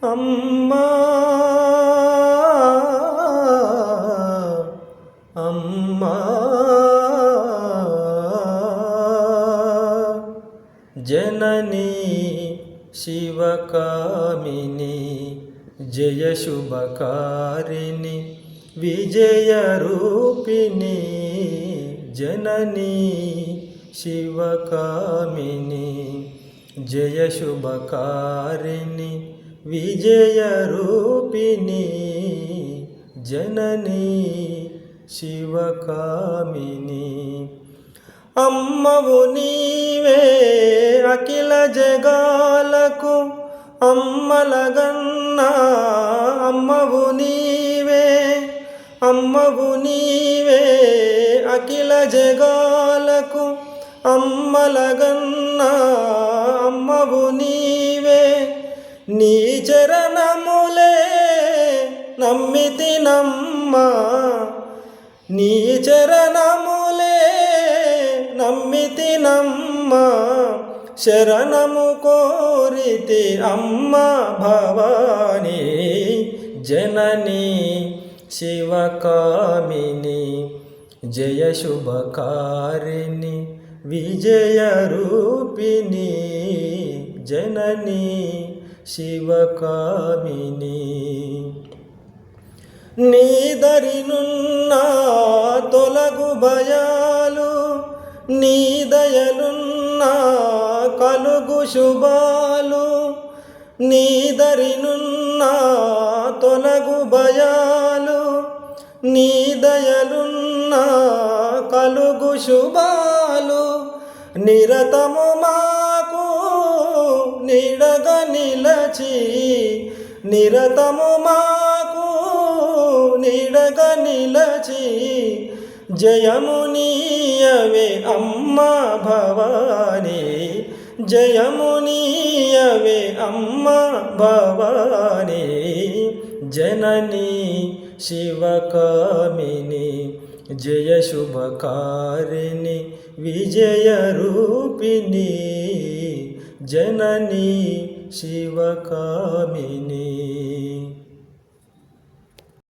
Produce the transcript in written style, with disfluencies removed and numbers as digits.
అమ్మా అమ్మా జననీ శివకామిని జయ శుభకారిణి విజయరూపిణి జననీ శివకామిని జయ శుభకారిణి విజయరూపిణి జననీ శివకామిని అమ్మవు నీవే అఖిల జగాలకు అమ్మలగన్నా అమ్మవు నీవే అమ్మవు నీవే అఖిల జగాలకు అమ్మలగన్నా అమ్మవు నీవే నీ చరణములే నమ్మితినమ్మా నీ చరణములే నమ్మితినమ్మా శరణము కోరితి అమ్మ భవాని జననీ శివకామిని జయ శుభకారిణి విజయరూపిణి జననీ శివకామిని నీ దరినున్నా తొలగు భయాలు నీ దయలున్నా కలుగు శుభాలు నీ దరినున్నా తొలగు భయాలు నీ దయలున్నా కలుగు శుభాలు నిరతము మాకు నీడగా నిలచి నిరతము మాకు నీడగా నిలచి జయమునీయవే అమ్మ భవాని జయమునీయవే అమ్మ భవాని జననీ శివకామిని జయ శుభకారిణి విజయరూపిణి జననీ శివకామిని